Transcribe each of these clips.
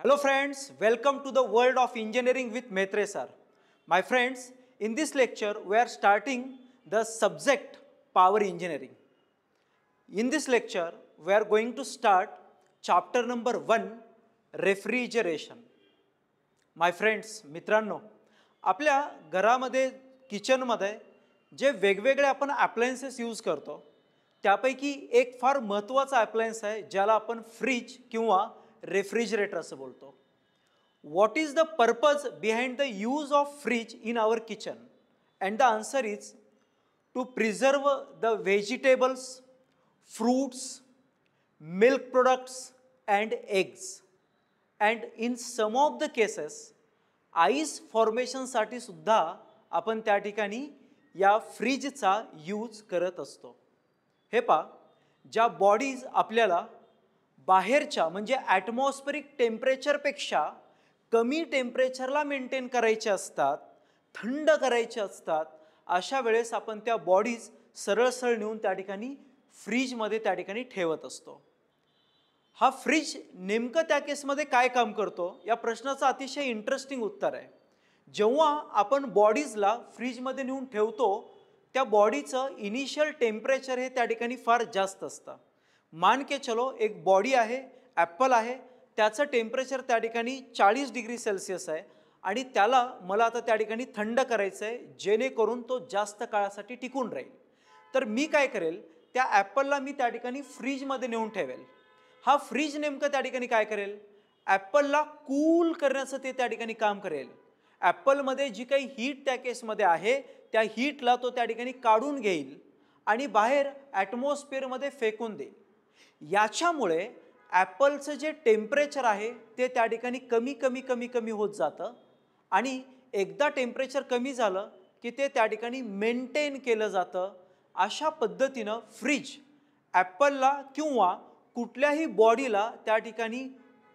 Hello friends, welcome to the world of engineering with Maitre sir. My friends, in this lecture we are starting the subject power engineering. In this lecture we are going to start chapter number 1 refrigeration. My friends, मित्रांनो, आपल्या घरामध्ये किचनमध्ये जे वेगवेगळे आपण appliances use करतो त्यापैकी एक फार महत्त्वाचा अप्लायन्स आहे ज्याला आपण फ्रीज किंवा रेफ्रिजरेटर असं बोलतो. What is the purpose behind the use of fridge in our kitchen? And the answer is to preserve the vegetables, fruits, milk products and eggs. And in some of the cases ice formation साठी सुद्धा आपण त्या ठिकाणी या फ्रीजचा use करत असतो. हे पहा, ज्या बॉडीज आपल्याला बाहेरच्या म्हणजे ॲटमॉस्फेरिक टेम्परेचरपेक्षा कमी टेम्परेचरला मेंटेन करायचे असतात, थंड करायचे असतात, अशा वेळेस आपण त्या बॉडीज सरळ नेऊन त्या ठिकाणी फ्रीजमध्ये त्या ठिकाणी ठेवत असतो. हा फ्रीज नेमकं त्या केसमध्ये काय काम करतो या प्रश्नाचं अतिशय इंटरेस्टिंग उत्तर आहे. जेव्हा आपण बॉडीजला फ्रीजमध्ये नेऊन ठेवतो त्या बॉडीचं इनिशियल टेम्परेचर हे त्या ठिकाणी फार जास्त असतं. मान के चलो एक बॉडी आहे, ॲपल आहे, त्याचं टेम्परेचर त्या ठिकाणी 40 डिग्री सेल्सिअस आहे आणि त्याला मला आता त्या ठिकाणी थंड करायचं आहे जेणेकरून तो जास्त काळासाठी टिकून राहील. तर मी काय करेल, त्या ॲपलला मी त्या ठिकाणी फ्रीजमध्ये नेऊन ठेवेल. हा फ्रीज नेमकं त्या ठिकाणी काय करेल, ॲपलला कूल करण्याचं ते त्या ठिकाणी काम करेल. ॲपलमध्ये जी काही हीट त्या केसमध्ये आहे त्या हीटला तो त्या ठिकाणी काढून घेईल आणि बाहेर ॲटमॉस्फिअरमध्ये फेकून देईल. याच्यामुळे ॲपलचं जे टेम्परेचर आहे ते त्या ठिकाणी कमी होत जातं आणि एकदा टेम्परेचर कमी झालं की ते त्या ठिकाणी मेंटेन केलं जातं. अशा पद्धतीनं फ्रीज ॲपलला किंवा कुठल्याही बॉडीला त्या ठिकाणी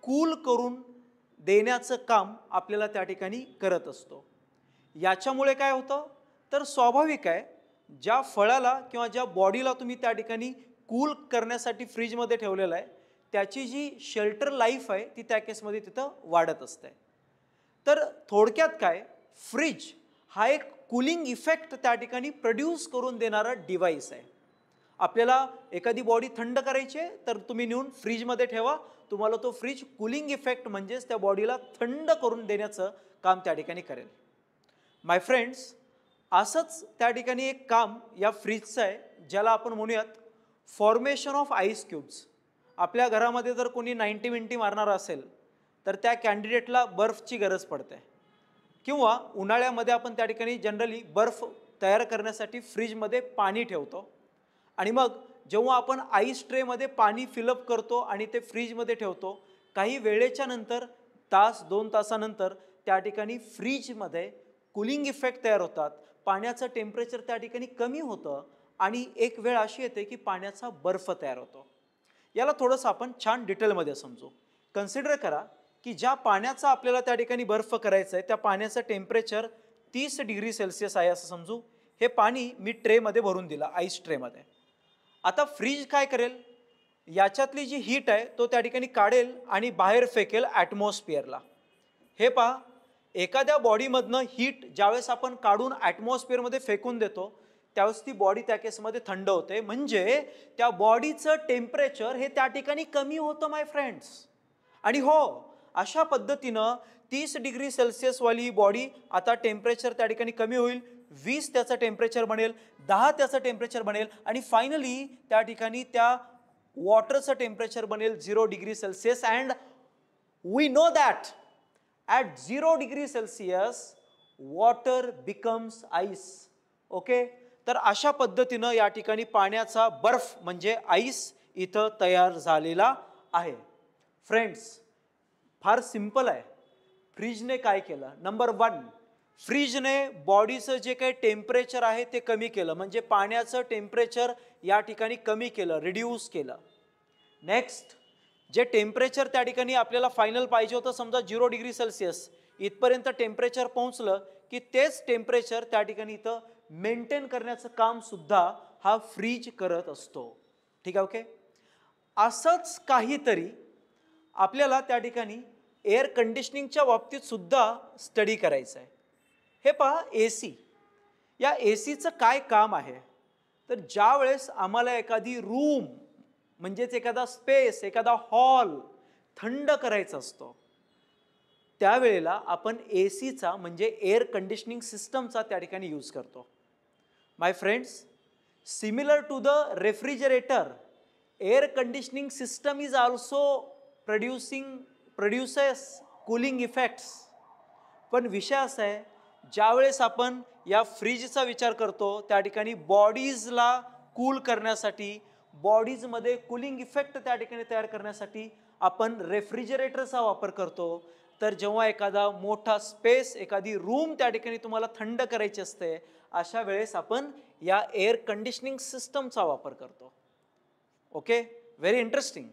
कूल करून देण्याचं काम आपल्याला त्या ठिकाणी करत असतो. याच्यामुळे काय होतं तर स्वाभाविक आहे, ज्या फळाला किंवा ज्या बॉडीला तुम्ही त्या ठिकाणी कूल करण्यासाठी फ्रीजमध्ये ठेवलेलं आहे त्याची जी शेल्टर लाईफ आहे ती त्या केसमध्ये तिथं वाढत असते. तर थोडक्यात काय, फ्रीज हा एक कूलिंग इफेक्ट त्या ठिकाणी प्रोड्यूस करून देणारा डिव्हाइस आहे. आपल्याला एखादी बॉडी थंड करायची आहे तर तुम्ही नेऊन फ्रीजमध्ये ठेवा, तुम्हाला तो फ्रीज कूलिंग इफेक्ट म्हणजेच त्या बॉडीला थंड करून देण्याचं काम त्या ठिकाणी करेल. माय फ्रेंड्स, असंच त्या ठिकाणी एक काम या फ्रीजचं आहे ज्याला आपण म्हणूयात फॉर्मेशन ऑफ आईस क्यूब्स. आपल्या घरामध्ये जर कोणी 90 मारणारा असेल तर त्या कॅन्डिडेटला बर्फची गरज पडते किंवा उन्हाळ्यामध्ये आपण त्या ठिकाणी जनरली बर्फ तयार करण्यासाठी फ्रीजमध्ये पाणी ठेवतो आणि मग जेव्हा आपण आईस ट्रेमध्ये पाणी फिलअप करतो आणि ते फ्रीजमध्ये ठेवतो, काही वेळेच्या नंतर तास 2 तासानंतर त्या ठिकाणी फ्रीजमध्ये कूलिंग इफेक्ट तयार होतात, पाण्याचं टेम्परेचर त्या ठिकाणी कमी होतं आणि एक वेळ अशी येते की पाण्याचा बर्फ तयार होतो. याला थोडंसं आपण छान डिटेलमध्ये समजू. कन्सिडर करा की ज्या पाण्याचा आपल्याला त्या ठिकाणी बर्फ करायचं आहे त्या पाण्याचं टेम्परेचर 30 डिग्री सेल्सिअस आहे असं समजू. हे पाणी मी ट्रेमध्ये भरून दिलं, आईस ट्रेमध्ये. आता फ्रीज काय करेल, याच्यातली जी हीट आहे तो त्या ठिकाणी काढेल आणि बाहेर फेकेल ॲटमॉस्फिअरला. हे पहा, एखाद्या बॉडीमधनं हीट ज्यावेळेस आपण काढून ॲटमॉस्फिअरमध्ये फेकून देतो त्यावेळेस ती बॉडी त्या केसमध्ये थंड होते, म्हणजे त्या बॉडीचं टेम्परेचर हे त्या ठिकाणी कमी होतं माय फ्रेंड्स. आणि हो, अशा पद्धतीनं 30 डिग्री सेल्सिअसवाली बॉडी आता टेम्परेचर त्या ठिकाणी कमी होईल, 20 त्याचं टेम्परेचर बनेल, 10 त्याचं टेम्परेचर बनेल आणि फायनली त्या ठिकाणी त्या वॉटरचं टेम्परेचर बनेल 0 degree Celsius. And we know that at 0 degree Celsius water becomes ice. Okay, तर अशा पद्धतीनं या ठिकाणी पाण्याचा बर्फ म्हणजे आईस इथं तयार झालेला आहे. फ्रेंड्स, फार सिंपल आहे. फ्रीजने काय केलं, नंबर 1, फ्रीजने बॉडीचं जे काही टेम्परेचर आहे ते कमी केलं, म्हणजे पाण्याचं टेम्परेचर या ठिकाणी कमी केलं, रिड्यूस केलं. नेक्स्ट, जे टेम्परेचर त्या ठिकाणी आपल्याला फायनल पाहिजे होतं, समजा 0 डिग्री सेल्सिअस इथपर्यंत टेम्परेचर पोहोचलं की तेच टेम्परेचर त्या ठिकाणी इथं मेंटेन करण्याचं काम सुद्धा हा फ्रीज करत असतो. ठीक आहे, ओके. असंच काहीतरी आपल्याला त्या ठिकाणी एअर कंडिशनिंगच्या बाबतीत सुद्धा स्टडी करायचं आहे. हे पहा, AC, या ACचं काय काम आहे, तर ज्या वेळेस आम्हाला एखादी रूम म्हणजेच एखादा स्पेस, एखादा हॉल थंड करायचा असतो, त्यावेळेला आपण ACचा म्हणजे एअर कंडिशनिंग सिस्टमचा त्या ठिकाणी यूज करतो. My friends, similar to the refrigerator, air conditioning system is also produces cooling effects. पण विषय असा आहे, ज्यावेळेस आपण या फ्रीजचा विचार करतो त्या ठिकाणी बॉडीजला कूल करण्यासाठी, बॉडीजमध्ये कूलिंग इफेक्ट त्या ठिकाणी तयार करण्यासाठी आपण रेफ्रिजरेटरचा वापर करतो. तर जेव्हा एखादा मोठा स्पेस, एखादी रूम त्या ठिकाणी तुम्हाला थंड करायची असते, अशा वेळेस आपण या एअर कंडिशनिंग सिस्टमचा वापर करतो. Okay, very interesting.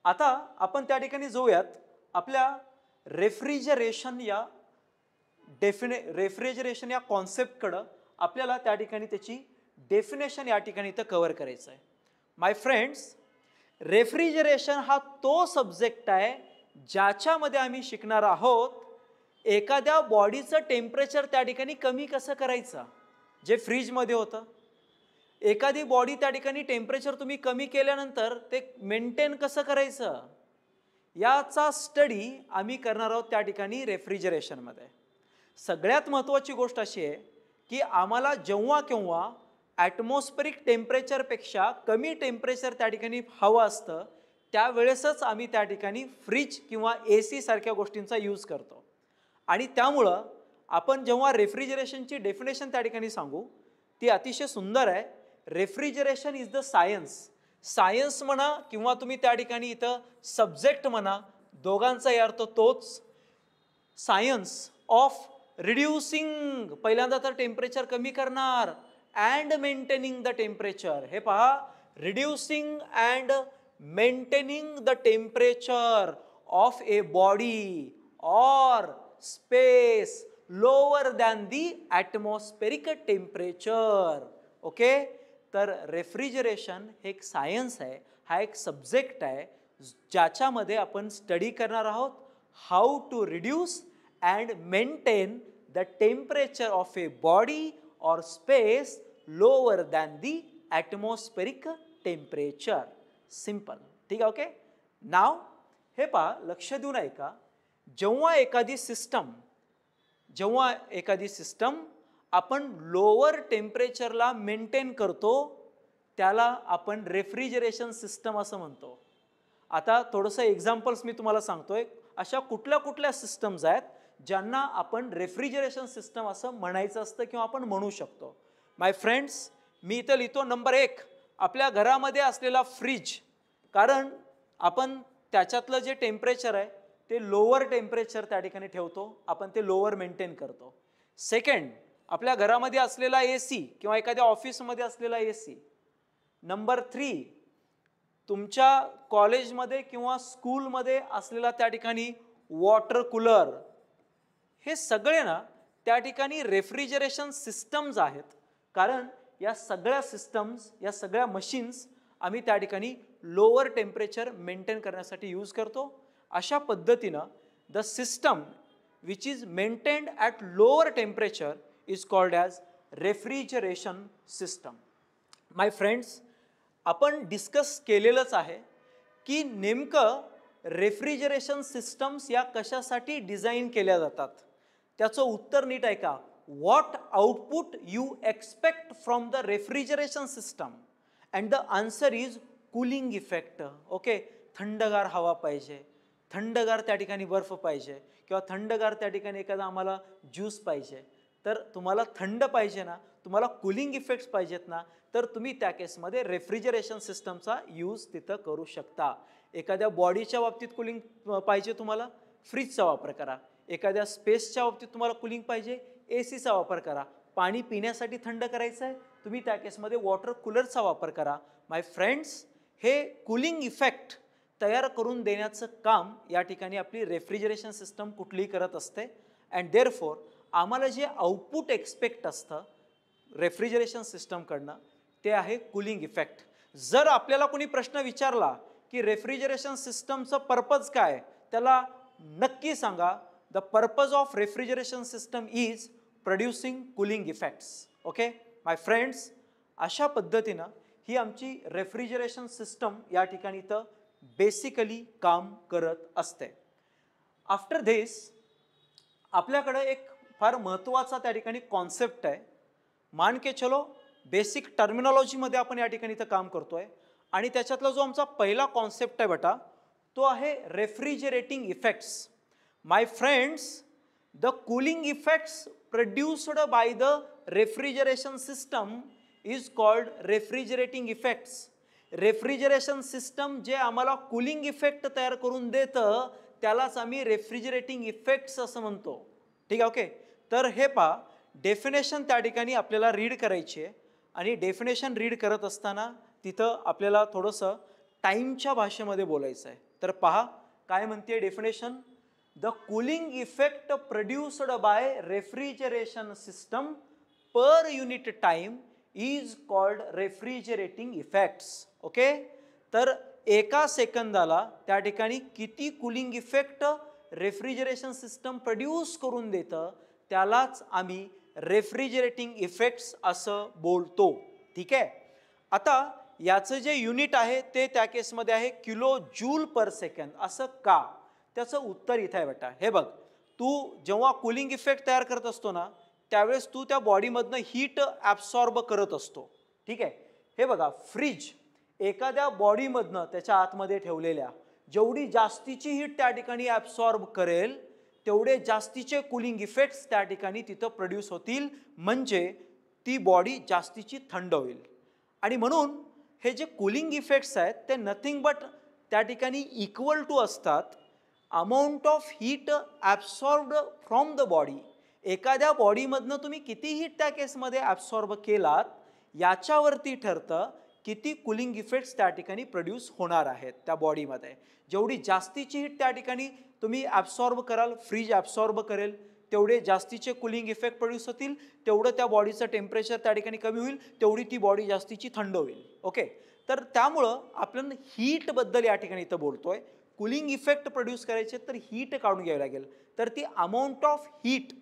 आता आपण त्या ठिकाणी जाऊयात आपल्या रेफ्रिजरेशन या कॉन्सेप्टकडं. आपल्याला त्या ठिकाणी त्याची डेफिनेशन या ठिकाणी इथं कव्हर करायचं आहे. माय फ्रेंड्स, रेफ्रिजरेशन हा तो सब्जेक्ट आहे ज्याच्यामध्ये आम्ही शिकणार आहोत एखाद्या बॉडीचं टेम्परेचर त्या ठिकाणी कमी कसं करायचं. जे फ्रीजमध्ये होतं, एखादी बॉडी त्या ठिकाणी टेम्परेचर तुम्ही कमी केल्यानंतर ते मेंटेन कसं करायचं, याचा स्टडी आम्ही करणार आहोत त्या ठिकाणी रेफ्रिजरेशनमध्ये. सगळ्यात महत्त्वाची गोष्ट अशी आहे की आम्हाला जेव्हा केव्हा ॲटमॉस्फेरिक टेम्परेचरपेक्षा कमी टेम्परेचर त्या ठिकाणी हवं असतं, त्यावेळेसच आम्ही त्या ठिकाणी फ्रीज किंवा AC सारख्या गोष्टींचा यूज करतो. आणि त्यामुळं आपण जेव्हा रेफ्रिजरेशनची डेफिनेशन त्या ठिकाणी सांगू, ती अतिशय सुंदर आहे. रेफ्रिजरेशन इज द सायन्स म्हणा किंवा तुम्ही त्या ठिकाणी इथं सब्जेक्ट म्हणा, दोघांचाही अर्थ तोच. सायन्स ऑफ रिड्युसिंग, पहिल्यांदा तर टेम्परेचर कमी करणार, अँड मेंटेनिंग द टेम्परेचर. हे पहा, reducing and maintaining the temperature of a body or space lower than the atmospheric temperature. Okay, तर रेफ्रिजरेशन हे एक सायन्स आहे, हा एक सब्जेक्ट आहे ज्याच्यामध्ये आपण स्टडी करणार आहोत how to reduce and maintain the temperature of a body or space lower than the atmospheric temperature. Simple, ठीक आहे. ओके, नाव हे पहा, लक्ष देऊन ऐका. जेव्हा एखादी सिस्टम आपण लोअर टेम्परेचरला मेंटेन करतो, त्याला आपण रेफ्रिजरेशन सिस्टम असं म्हणतो. आता थोडंसं एक्झाम्पल्स मी तुम्हाला सांगतोय, अशा कुठल्या कुठल्या सिस्टम्स आहेत ज्यांना आपण रेफ्रिजरेशन सिस्टम असं म्हणायचं असतं किंवा आपण म्हणू शकतो. माय फ्रेंड्स, मी इथं लिहितो नंबर 1, आपल्या घरामध्ये असलेला फ्रीज. कारण आपण त्याच्यातलं जे टेम्परेचर आहे ते लोअर टेम्परेचर त्या ठिकाणी ठेवतो, आपण ते लोअर मेंटेन करतो. सेकंड, आपल्या घरामध्ये असलेला AC किंवा एखाद्या ऑफिसमध्ये असलेला AC. नंबर 3, तुमच्या कॉलेजमध्ये किंवा स्कूलमध्ये असलेला त्या ठिकाणी वॉटर कूलर. हे सगळे ना त्या ठिकाणी रेफ्रिजरेशन सिस्टम्स आहेत. कारण या सगळ्या सिस्टम्स, या सगळ्या मशीन्स आम्ही त्या ठिकाणी लोअर टेम्परेचर मेंटेन करण्यासाठी यूज करतो. अशा पद्धतीनं the system which is maintained at lower temperature is called as refrigeration system. My friends, आपण डिस्कस केलेलंच आहे की नेमकं रेफ्रिजरेशन सिस्टम्स या कशासाठी डिझाईन केल्या जातात. त्याचं उत्तर नीट ऐका. What output you expect from the refrigeration system, and the answer is cooling effect. Okay, थंडगार हवा पाहिजे, थंडगार त्या ठिकाणी बर्फ पाहिजे किंवा थंडगार त्या ठिकाणी एखादा आम्हाला ज्यूस पाहिजे. तर तुम्हाला थंड पाहिजे ना, तुम्हाला कूलिंग इफेक्ट्स पाहिजेत ना, तर तुम्ही त्या केसमध्ये रेफ्रिजरेशन सिस्टमचा यूज तिथं करू शकता. एखाद्या बॉडीच्या बाबतीत कूलिंग पाहिजे तुम्हाला, फ्रीजचा वापर करा. एखाद्या स्पेसच्या बाबतीत तुम्हाला कूलिंग पाहिजे, ACचा वापर करा. पाणी पिण्यासाठी थंड करायचं आहे, तुम्ही त्या केसमध्ये वॉटर कूलरचा वापर करा. माय फ्रेंड्स, हे कूलिंग इफेक्ट तयार करून देण्याचं काम या ठिकाणी आपली रेफ्रिजरेशन सिस्टम कुठलीही करत असते. अँड देअरफॉर आम्हाला जे आउटपुट एक्सपेक्ट असतं रेफ्रिजरेशन सिस्टमकडनं ते आहे कूलिंग इफेक्ट. जर आपल्याला कोणी प्रश्न विचारला की रेफ्रिजरेशन सिस्टमचं पर्पज काय, त्याला नक्की सांगा. The purpose of refrigeration system is producing cooling effects. Okay my friends, अशा पद्धतीनं ही आमची रेफ्रिजरेशन सिस्टम या ठिकाणी तर बेसिकली काम करत असते. आफ्टर दिस आपल्याकडे एक फार महत्त्वाचा त्या ठिकाणी कॉन्सेप्ट आहे. मान के चलो बेसिक टर्मिनॉलॉजीमध्ये आपण या ठिकाणी तर काम करतोय आणि त्याच्यातला जो आमचा पहिला कॉन्सेप्ट आहे बेटा तो आहे refrigerating effects. My friends, the cooling effects produced by the refrigeration system is called refrigerating effects. Refrigeration system जे आम्हाला कूलिंग इफेक्ट तयार करून देतं त्यालाच आम्ही रेफ्रिजरेटिंग इफेक्ट्स असं म्हणतो. ठीक आहे. ओके, तर हे पहा डेफिनेशन त्या ठिकाणी आपल्याला रीड करायची आहे आणि डेफिनेशन रीड करत असताना तिथं आपल्याला थोडंसं टाईमच्या भाषेमध्ये बोलायचं आहे. तर पहा काय म्हणते definition. The cooling effect produced bye refrigeration system per unit time is called refrigerating effects. Okay, तर एका सेकंदाला त्या ठिकाणी किती cooling effect refrigeration system produce करून देतं त्यालाच आम्ही रेफ्रिजरेटिंग इफेक्ट्स असं बोलतो. ठीक आहे. आता याचं जे युनिट आहे ते त्या केसमध्ये आहे किलो जूल पर सेकंद. असं का? त्याचं उत्तर इथं आहे बेटा. हे बघ, तू जेव्हा कूलिंग इफेक्ट तयार करत असतो ना त्यावेळेस तू त्या बॉडीमधनं हीट ॲब्सॉर्ब करत असतो. ठीक आहे. हे बघा, फ्रीज एखाद्या बॉडीमधनं त्याच्या आतमध्ये ठेवलेल्या जेवढी जास्तीची हीट त्या ठिकाणी ॲब्सॉर्ब करेल तेवढे जास्तीचे कूलिंग इफेक्ट्स त्या ठिकाणी तिथं प्रोड्यूस होतील, म्हणजे ती बॉडी जास्तीची थंड होईल. आणि म्हणून हे जे कूलिंग इफेक्ट्स आहेत ते नथिंग बट त्या ठिकाणी इक्वल टू असतात amount of heat absorbed from the body. एखाद्या बॉडीमधनं तुम्ही किती हीट त्या केसमध्ये ॲब्सॉर्ब केलात याच्यावरती ठरतं किती कूलिंग इफेक्ट्स त्या ठिकाणी प्रोड्यूस होणार आहेत त्या बॉडीमध्ये. जेवढी जास्तीची हीट त्या ठिकाणी तुम्ही ॲब्सॉर्ब कराल, फ्रीज ॲब्सॉर्ब करेल, तेवढे जास्तीचे कूलिंग इफेक्ट प्रोड्यूस होतील, तेवढं त्या बॉडीचं टेम्परेचर त्या ठिकाणी कमी होईल, तेवढी ती बॉडी जास्तीची थंड होईल. ओके, तर त्यामुळं आपण हीटबद्दल या ठिकाणी इथं बोलतोय. कूलिंग इफेक्ट प्रोड्यूस करायचे तर हीट काढून घ्यावी लागेल. तर ती अमाऊंट ऑफ हीट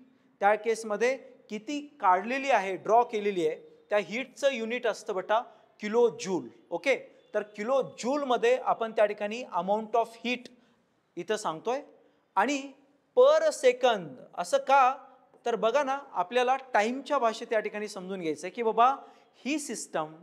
त्या केसमध्ये किती काढलेली आहे, ड्रॉ केलेली आहे, त्या हीटचं युनिट असतं बेटा किलो जूल. ओके, तर किलो जूलमध्ये आपण त्या ठिकाणी अमाऊंट ऑफ हीट इथं सांगतोय. आणि पर सेकंद असं का? तर बघा ना, आपल्याला टाईमच्या भाषेत त्या ठिकाणी समजून घ्यायचं आहे की बाबा ही सिस्टम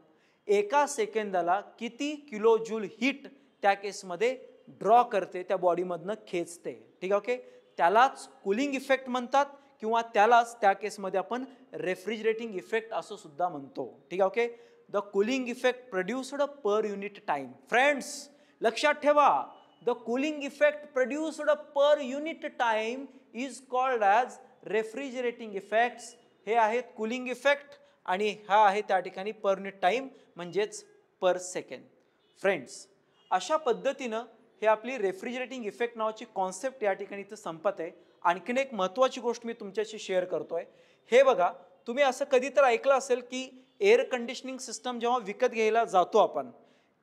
एका सेकंदाला किती किलो जूल हीट त्या केसमध्ये ड्रॉ करते, त्या बॉडीमधनं खेचते. ठीक आहे. ओके, त्यालाच कूलिंग इफेक्ट म्हणतात किंवा त्यालाच त्या केसमध्ये आपण रेफ्रिजरेटिंग इफेक्ट असं सुद्धा म्हणतो. ठीक आहे. Okay, the cooling effect produced per unit time. Friends लक्षात ठेवा, the cooling effect produced per unit time is called as refrigerating effects. हे आहेत कूलिंग इफेक्ट आणि हा आहे त्या ठिकाणी पर युनिट टाइम म्हणजेच पर सेकंड. फ्रेंड्स, अशा पद्धतीनं हे आपली रेफ्रिजरेटिंग इफेक्ट नावाची कॉन्सेप्ट या ठिकाणी इथं संपत आहे. आणखीन एक महत्त्वाची गोष्ट मी तुमच्याशी शेअर करतोय. हे बघा, तुम्ही असं कधी तर ऐकलं असेल की एअर कंडिशनिंग सिस्टम जेव्हा विकत घ्यायला जातो आपण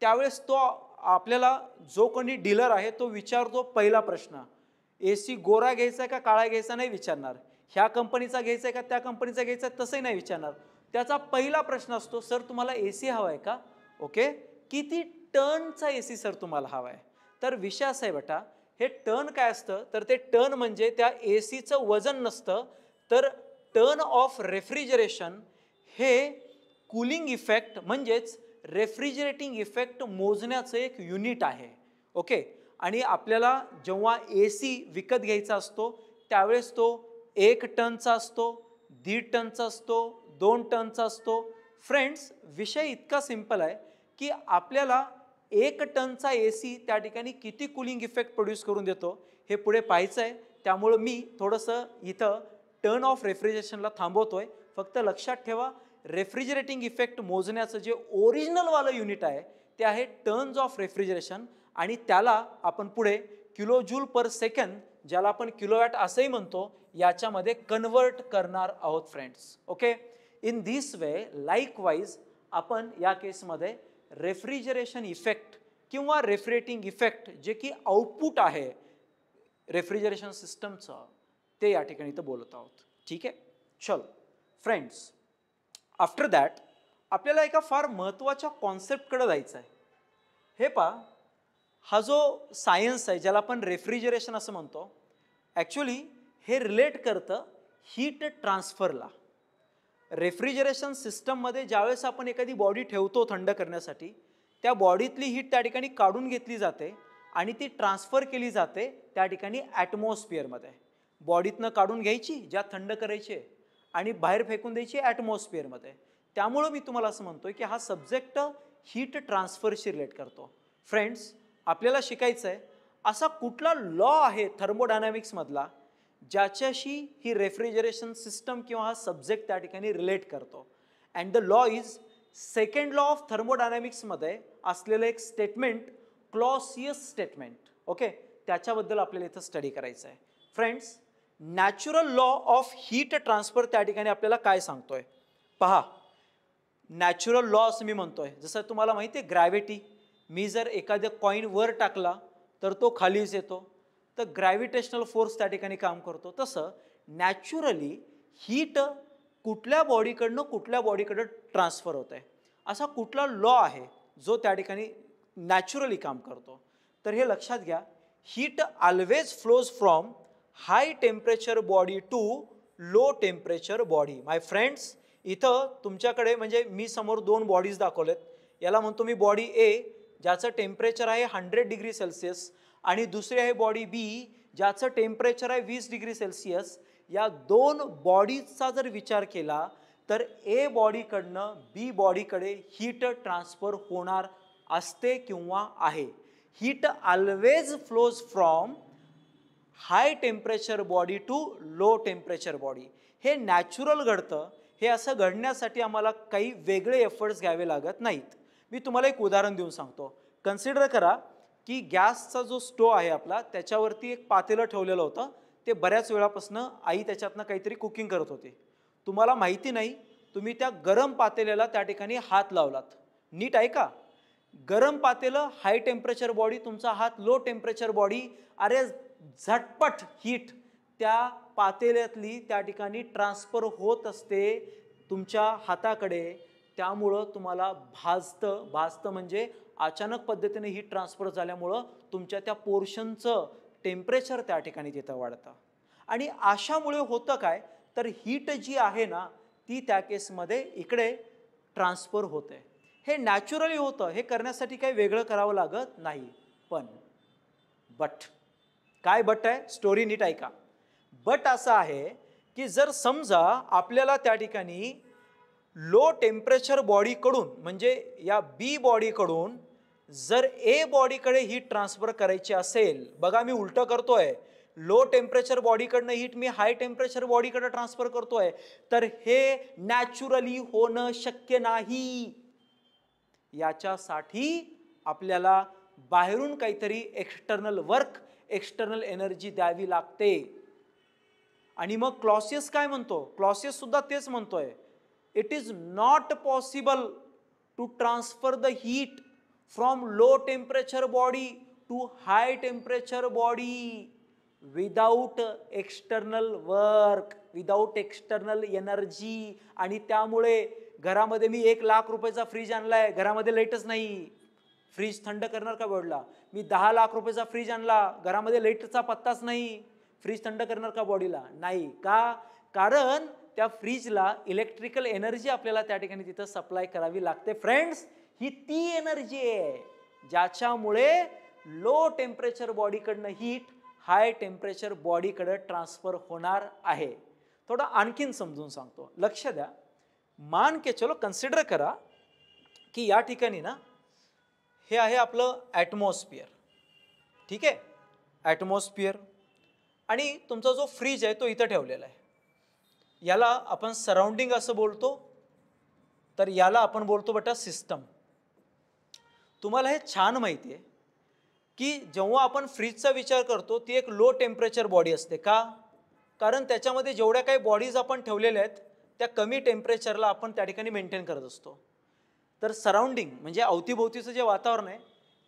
त्यावेळेस तो आपल्याला जो कोणी डीलर आहे तो विचारतो पहिला प्रश्न, AC गोरा घ्यायचा आहे का काळा घ्यायचा नाही विचारणार, ह्या कंपनीचा घ्यायचा आहे का त्या कंपनीचा घ्यायचा आहे तसंही नाही विचारणार. त्याचा पहिला प्रश्न असतो, सर तुम्हाला AC हवा आहे का? ओके, किती टनचा AC सर तुम्हाला हवा आहे? तर विषय असा आहे बेटा, हे टन काय असतं तर ते टन म्हणजे त्या ACचं वजन नसतं, तर टन ऑफ रेफ्रिजरेशन हे कूलिंग इफेक्ट म्हणजेच रेफ्रिजरेटिंग इफेक्ट मोजण्याचं एक युनिट आहे. ओके, आणि आपल्याला जेव्हा AC विकत घ्यायचा असतो त्यावेळेस तो 1 टनचा असतो, 1.5 टनचा असतो, 2 टनचा असतो. फ्रेंड्स, विषय इतका सिंपल आहे की आपल्याला 1 टनचा AC त्या ठिकाणी किती कूलिंग इफेक्ट प्रोड्यूस करून देतो हे पुढे पाहायचं आहे. त्यामुळं मी थोडंसं इथं टर्न ऑफ रेफ्रिजरेशनला थांबवतोय. फक्त लक्षात ठेवा, रेफ्रिजरेटिंग इफेक्ट मोजण्याचं जे ओरिजिनलवालं युनिट आहे ते आहे टर्न्स ऑफ रेफ्रिजरेशन आणि त्याला आपण पुढे किलो जूल पर सेकंद, ज्याला आपण किलोवॅट असंही म्हणतो, याच्यामध्ये कन्वर्ट करणार आहोत friends. Okay, in this way likewise आपण या केसमध्ये रेफ्रिजरेशन इफेक्ट किंवा रेफ्रिजरेटिंग इफेक्ट जे की आउटपुट आहे रेफ्रिजरेशन सिस्टमचं ते या ठिकाणी इथं बोलत आहोत. ठीक आहे, चलो फ्रेंड्स, आफ्टर दॅट आपल्याला एका फार महत्त्वाच्या कॉन्सेप्टकडे जायचं आहे. हे पहा, हा जो सायन्स आहे ज्याला आपण रेफ्रिजरेशन असं म्हणतो, ॲक्च्युली हे रिलेट करतं हीट ट्रान्सफरला. रेफ्रिजरेशन सिस्टममध्ये ज्यावेळेस आपण एखादी बॉडी ठेवतो थंड करण्यासाठी, त्या बॉडीतली हीट त्या ठिकाणी काढून घेतली जाते आणि ती ट्रान्सफर केली जाते त्या ठिकाणी ॲटमॉस्फिअरमध्ये. बॉडीतनं काढून घ्यायची, ज्या थंड करायची आणि बाहेर फेकून द्यायची ॲटमॉस्फिअरमध्ये. त्यामुळं मी तुम्हाला असं म्हणतोय की हा सब्जेक्ट हीट ट्रान्सफरशी रिलेट करतो. फ्रेंड्स, आपल्याला शिकायचं आहे असा कुठला लॉ आहे थर्मोडायनॅमिक्समधला ज्याच्याशी ही रेफ्रिजरेशन सिस्टम किंवा हा सब्जेक्ट त्या ठिकाणी रिलेट करतो. And the law is second law of थर्मोडायनॅमिक्समध्ये असलेलं एक स्टेटमेंट, क्लॉसियस स्टेटमेंट. ओके, त्याच्याबद्दल आपल्याला इथं स्टडी करायचं आहे. Friends, natural law of heat transfer त्या ठिकाणी आपल्याला काय सांगतोय पहा. नॅचरल लॉ असं मी म्हणतोय, जसं तुम्हाला माहिती आहे ग्रॅव्हिटी, मी जर एखाद्या कॉईन वर टाकला तर तो खालीच येतो, तर ग्रॅव्हिटेशनल फोर्स त्या ठिकाणी काम करतो. तसं नॅचरली हीट कुठल्या बॉडीकडनं कुठल्या बॉडीकडं ट्रान्सफर होत आहे, असा कुठला लॉ आहे जो त्या ठिकाणी नॅचरली काम करतो. तर हे लक्षात घ्या, heat always flows from high temperature body to low temperature body. My friends, इथं तुमच्याकडे म्हणजे मी समोर दोन बॉडीज दाखवलेत. याला म्हणतो मी बॉडी ए, ज्याचं टेम्परेचर आहे 100 डिग्री सेल्सिअस, आणि दुसरी आहे बॉडी बी, ज्याचं टेम्परेचर आहे 20 डिग्री सेल्सिअस. या दोन बॉडीजचा जर विचार केला तर ए बॉडीकडनं बी बॉडीकडे हीट ट्रान्सफर होणार असते किंवा आहे. Heat always flows from high temperature body to low temperature body. हे नॅचरल घडतं. हे असं घडण्यासाठी आम्हाला काही वेगळे एफर्ट्स घ्यावे लागत नाहीत. मी तुम्हाला एक उदाहरण देऊन सांगतो. कन्सिडर करा की गॅसचा जो स्टोव आहे आपला, त्याच्यावरती एक पातेलं ठेवलेलं होतं. ते बऱ्याच वेळापासून आई त्याच्यातनं काहीतरी कुकिंग करत होती. तुम्हाला माहिती नाही, तुम्ही त्या गरम पातेल्याला त्या ठिकाणी हात लावलात. नीट ऐका, गरम पातेलं हाय टेम्परेचर बॉडी, तुमचा हात लो टेम्परेचर बॉडी. अरे झटपट हीट त्या पातेल्यातली त्या ठिकाणी ट्रान्सफर होत असते तुमच्या हाताकडे. त्यामुळं तुम्हाला भाजतं म्हणजे अचानक पद्धतीने हीट ट्रान्सफर झाल्यामुळं तुमच्या त्या पोर्शनचं टेम्परेचर त्या ठिकाणी तिथं वाढतं. आणि अशामुळे होतं काय, तर हीट जी आहे ना ती त्या केसमध्ये इकडे ट्रान्सफर होते. हे नॅचरली होतं. हे करण्यासाठी काही वेगळं करावं लागत नाही. पण काय बट आहे, स्टोरी नीट ऐका. बट असं आहे की जर समजा आपल्याला त्या ठिकाणी लो टेम्परेचर बॉडीकडून म्हणजे या बी बॉडीकडून जर ए बॉडीकडे हीट ट्रान्सफर करायची असेल, बघा मी उलटं करतोय, लो टेम्परेचर बॉडीकडनं हीट मी हाय टेम्परेचर बॉडीकडे ट्रान्सफर करतोय, तर हे नॅचरली होणं शक्य नाही. याच्यासाठी आपल्याला बाहेरून काहीतरी एक्सटर्नल वर्क, एक्सटर्नल एनर्जी द्यावी लागते. आणि मग क्लॉसियस काय म्हणतो, क्लॉसियस सुद्धा तेच म्हणतोय, it is not possible to transfer the heat from low temperature body to high temperature body without external work, without external energy. आणि त्यामुळे घरामध्ये मी 1 लाख रुपयाचा फ्रीज आणलाय, घरामध्ये लाईटच नाही, फ्रीज थंड करणार का बॉडीला? मी 10 लाख रुपयाचा फ्रीज आणला, घरामध्ये लाईटचा पत्ताच नाही, फ्रीज थंड करणार का बॉडीला? नाही. का? कारण त्या फ्रीजला इलेक्ट्रिकल एनर्जी आपल्याला त्या ठिकाणी तिथं सप्लाय करावी लागते. फ्रेंड्स, ही ती एनर्जी आहे ज्याच्यामुळे लो टेम्परेचर बॉडीकडनं हीट हाय टेम्परेचर बॉडीकडे ट्रान्सफर होणार आहे. थोडं आणखीन समजून सांगतो, लक्ष द्या. मान के चलो कन्सिडर करा की या ठिकाणी ना हे आहे आपलं ॲटमॉस्फिअर. ठीक आहे, ॲटमॉस्फिअर. आणि तुमचा जो फ्रीज आहे तो इथं ठेवलेला आहे. याला आपण सराउंडिंग असं बोलतो, तर याला आपण बोलतो बेटा सिस्टम. तुम्हाला हे छान माहिती आहे की जेव्हा आपण फ्रीजचा विचार करतो ती एक लो टेम्परेचर बॉडी असते. का? कारण त्याच्यामध्ये जेवढ्या काही बॉडीज आपण ठेवलेल्या आहेत त्या कमी टेम्परेचरला आपण त्या ठिकाणी मेंटेन करत असतो. तर सराउंडिंग म्हणजे अवतीभोवतीचं जे वातावरण आहे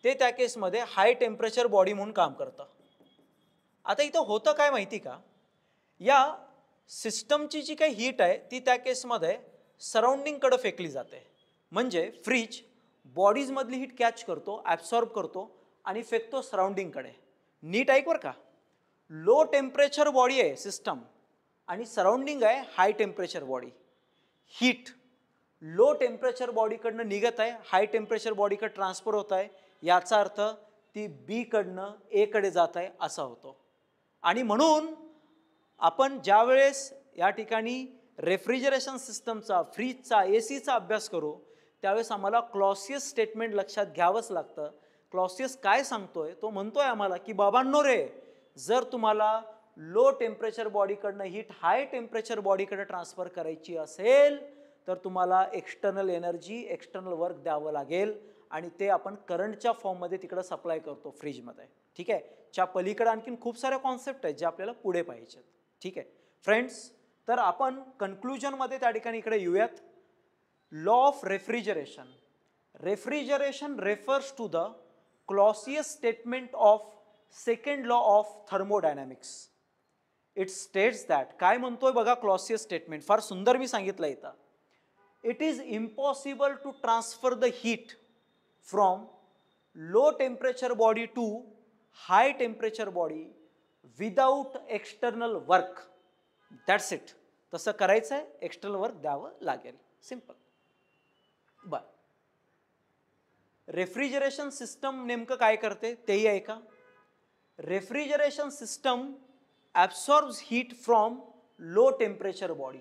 ते त्या केसमध्ये हाय टेम्परेचर बॉडी म्हणून काम करतं. आता इथं होतं काय माहिती का, या सिस्टमची जी काही हीट आहे ती त्या केसमध्ये सराउंडिंगकडे फेकली जाते. म्हणजे फ्रीज बॉडीजमधली हीट कॅच करतो, ॲब्सॉर्ब करतो आणि फेकतो सराउंडिंगकडे. नीट ऐक बरं का, लो टेम्परेचर बॉडी आहे सिस्टम आणि सराउंडिंग आहे high temperature body. Heat low temperature बॉडीकडनं निघत आहे, हाय टेम्परेचर बॉडीकडे ट्रान्सफर होत आहे, याचा अर्थ ती बी कडनं ए कडे जात आहे असा होतो. आणि म्हणून आपण ज्या वेळेस या ठिकाणी रेफ्रिजरेशन सिस्टमचा, फ्रीजचा, ए सीचा अभ्यास करू त्यावेळेस आम्हाला क्लॉसियस स्टेटमेंट लक्षात घ्यावंच लागतं. क्लॉसियस काय सांगतोय, तो म्हणतोय आम्हाला की बाबांनो रे, जर तुम्हाला लो टेम्परेचर बॉडीकडनं हीट हाय टेम्परेचर बॉडीकडे ट्रान्सफर करायची असेल तर तुम्हाला एक्सटर्नल एनर्जी, एक्सटर्नल वर्क द्यावं लागेल आणि ते आपण करंटच्या फॉर्ममध्ये तिकडं सप्लाय करतो फ्रीजमध्ये. ठीक आहे, च्या पलीकडे आणखीन खूप साऱ्या कॉन्सेप्ट आहेत जे आपल्याला पुढे पाहिजेत. ठीक आहे फ्रेंड्स, तर आपण कन्क्लुजनमध्ये त्या ठिकाणी इकडे येऊयात. Law of refrigeration. Refrigeration refers to the Clausius statement of second law of thermodynamics. It states that, काय म्हणतोय बघा क्लॉसियस स्टेटमेंट, फार सुंदर मी सांगितलं इथं. It is impossible to transfer the heat from low temperature body to high temperature body without external work. That's it. तसं करायचं आहे, एक्सटर्नल वर्क द्यावं लागेल. सिंपल. बर, रेफ्रिजरेशन सिस्टम नेमकं काय करते तेही ऐका. Refrigeration system absorbs heat from low temperature body.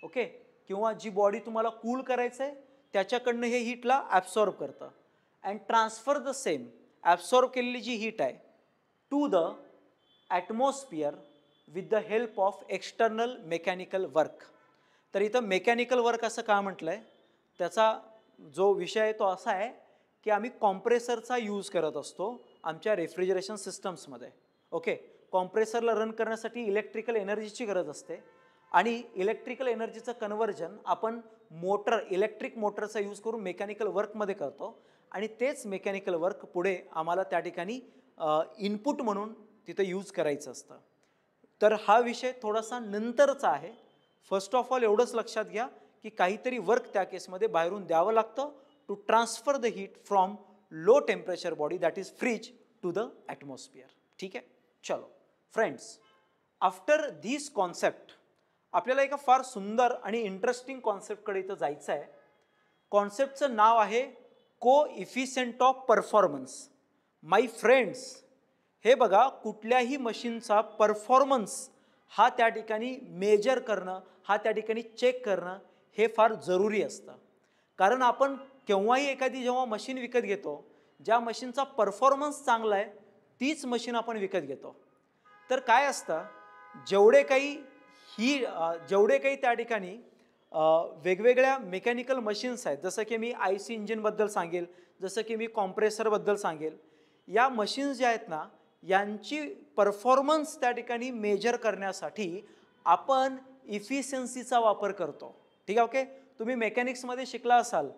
Okay, किंवा जी बॉडी तुम्हाला कूल करायचं आहे त्याच्याकडनं हे हीटला ॲब्सॉर्ब करतं and transfer the same, absorb केलेली जी हीट आहे to the atmosphere with the help of external mechanical work. तर इथं मेकॅनिकल वर्क असं का म्हटलं आहे, त्याचा जो विषय आहे तो असा आहे की आम्ही कॉम्प्रेसरचा यूज करत असतो आमच्या रेफ्रिजरेशन सिस्टम्समध्ये. ओके, कॉम्प्रेसरला रन करण्यासाठी इलेक्ट्रिकल एनर्जीची गरज असते आणि इलेक्ट्रिकल एनर्जीचं कन्व्हर्जन आपण मोटर, इलेक्ट्रिक मोटरचा यूज करून मेकॅनिकल वर्कमध्ये करतो आणि तेच मेकॅनिकल वर्क पुढे आम्हाला त्या ठिकाणी इनपुट म्हणून तिथं यूज करायचं असतं. तर हा विषय थोडासा नंतरचा आहे. फर्स्ट ऑफ ऑल एवढंच लक्षात घ्या की काहीतरी वर्क त्या केसमध्ये बाहेरून द्यावं लागतं to transfer the heat from low temperature body that is freeze to the atmosphere. ठीक आहे, चलो फ्रेंड्स, आफ्टर धिस कॉन्सेप्ट आपल्याला एका फार सुंदर आणि इंटरेस्टिंग कॉन्सेप्टकडे इथं जायचं आहे. कॉन्सेप्टचं नाव आहे को efficient of performance. My friends, हे बघा, कुठल्याही मशीनचा परफॉर्मन्स हा त्या ठिकाणी मेजर करणं, हा त्या ठिकाणी चेक करणं हे फार जरुरी असतं. कारण आपण केव्हाही एखादी जेव्हा मशीन विकत घेतो, ज्या मशीनचा परफॉर्मन्स चांगला आहे तीच मशीन आपण विकत घेतो. तर काय असतं, जेवढे काही त्या ठिकाणी वेगवेगळ्या मेकॅनिकल मशीन्स आहेत, जसं की मी IC इंजिनबद्दल सांगेल, जसं की मी कॉम्प्रेसरबद्दल सांगेल, या मशीन्स ज्या आहेत ना यांची परफॉर्मन्स त्या ठिकाणी मेजर करण्यासाठी आपण इफिशियन्सीचा वापर करतो. ठीक आहे, ओके, तुम्ही मेकॅनिक्समध्ये शिकला असाल,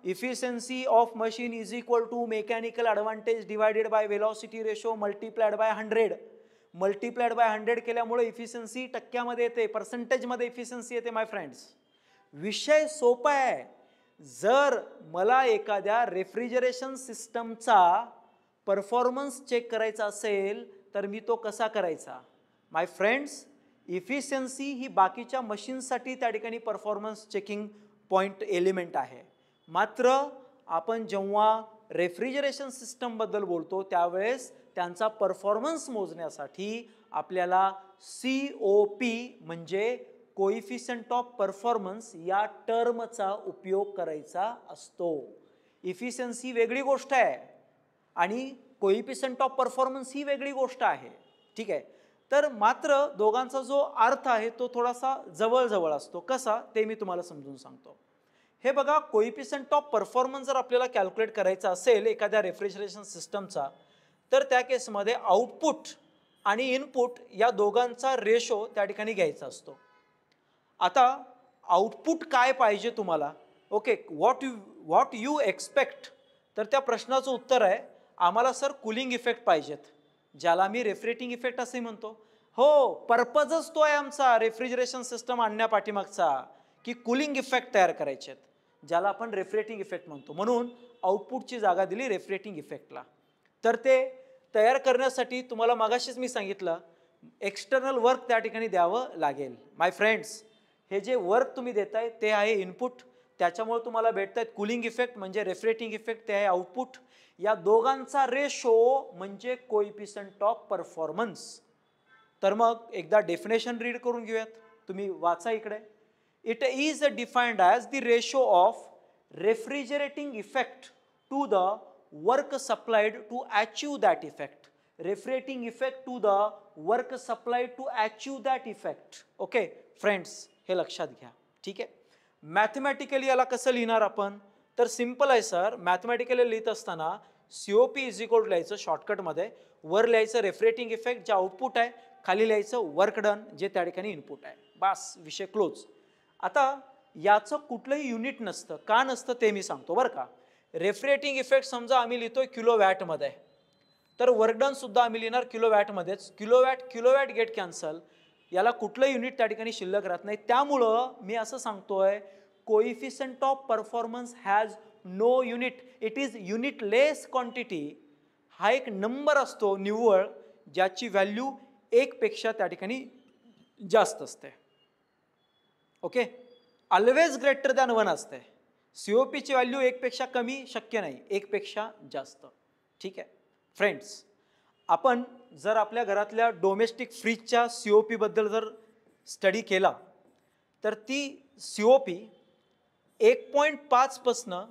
efficiency of machine is equal to mechanical advantage divided by velocity ratio multiplied by 100. Multiplied by 100 केल्यामुळे इफिशियन्सी टक्क्यामध्ये येते, पर्सेंटेजमध्ये इफिशियन्सी येते. माय फ्रेंड्स, विषय सोपा आहे. जर मला एखाद्या रेफ्रिजरेशन सिस्टमचा परफॉर्मन्स चेक करायचा असेल तर मी तो कसा करायचा? माय फ्रेंड्स, इफिशियन्सी ही बाकीच्या मशीन्ससाठी त्या ठिकाणी परफॉर्मन्स चेकिंग पॉईंट एलिमेंट आहे. मात्र आपण जेव्हा रेफ्रिजरेशन सिस्टमबद्दल बोलतो त्यावेळेस त्यांचा परफॉर्मन्स मोजण्यासाठी आपल्याला COP म्हणजे कोइफिशियंट ऑफ परफॉर्मन्स या टर्मचा उपयोग करायचा असतो. इफिशियन्सी वेगळी गोष्ट आहे आणि कोइफिशियंट ऑफ परफॉर्मन्स ही वेगळी गोष्ट आहे. ठीक आहे, तर मात्र दोघांचा जो अर्थ आहे तो थोडासा जवळ असतो. कसा ते मी तुम्हाला समजून सांगतो. हे बघा, कोइफिशियंट ऑफ परफॉर्मन्स जर आपल्याला कॅल्क्युलेट करायचा असेल एखाद्या रेफ्रिजरेशन सिस्टमचा, तर त्या केसमध्ये आउटपुट आणि इनपुट या दोघांचा रेशो त्या ठिकाणी घ्यायचा असतो. आता आउटपुट काय पाहिजे तुम्हाला? Okay, what you expect? तर त्या प्रश्नाचं उत्तर आहे, आम्हाला सर कूलिंग इफेक्ट पाहिजेत. ज्याला मी रेफ्रिजरेटिंग इफेक्ट असे म्हणतो. हो, पर्पजच तो आहे आमचा रेफ्रिजरेशन सिस्टम आणण्यापाठीमागचा, की कूलिंग इफेक्ट तयार करायचे आहेत, ज्याला आपण रेफ्रिजरेटिंग इफेक्ट म्हणतो. म्हणून आउटपुटची जागा दिली रेफ्रिजरेटिंग इफेक्टला. तर ते तयार करण्यासाठी तुम्हाला मगाशीच मी सांगितलं एक्सटर्नल वर्क त्या ठिकाणी द्यावं लागेल. माय फ्रेंड्स, हे जे वर्क तुम्ही देताय ते आहे इनपुट, त्याच्यामुळे तुम्हाला भेटत आहेत कूलिंग इफेक्ट म्हणजे रेफ्रिजरेटिंग इफेक्ट, ते आहे आउटपुट. या दोघांचा रेशो म्हणजे कोइफिशियंट ऑफ परफॉर्मन्स. तर मग एकदा डेफिनेशन रीड करून घेऊयात, तुम्ही वाचा इकडे. It is defined as the ratio of refrigerating effect to the work supplied to achieve that effect. Refrigerating effect to the work supplied to achieve that effect. Okay friends, हे लक्षात घ्या. ठीक आहे. मॅथमॅटिकली याला कसं लिहिणार आपण, तर सिम्पल आहे सर. मॅथमॅटिकली लिहित असताना COP इज इक्वल टू लिहायचं शॉर्टकटमध्ये, वर लिहायचं रेफ्रिजरेटिंग इफेक्ट जे आउटपुट आहे, खाली लिहायचं वर्क डन जे त्या ठिकाणी इनपुट आहे. बस, विषय क्लोज. आता याचं कुठलंही युनिट नसतं. का नसतं ते मी सांगतो बरं का. रेफ्रिजरेटिंग इफेक्ट समजा आम्ही लिहितोय किलोवॅटमध्ये, तर वर्क डन सुद्धा आम्ही लिहिणार किलोवॅटमध्येच. किलोवॅट गेट कॅन्सल, याला कुठलं युनिट त्या ठिकाणी शिल्लक राहत नाही. त्यामुळं मी असं सांगतोय coefficient of performance has no unit, it is unitless quantity. हा एक नंबर असतो निव्वळ, ज्याची व्हॅल्यू 1 पेक्षा त्या ठिकाणी जास्त असते. ओके, ऑलवेज ग्रेटर दॅन 1 असते. COP ची व्हॅल्यू 1 पेक्षा कमी शक्य नाही, 1 पेक्षा जास्त. ठीक आहे फ्रेंड्स, आपण जर आपल्या घरातल्या डोमेस्टिक फ्रीजच्या COP बद्दल जर स्टडी केला तर ती COP 1.5 पासनं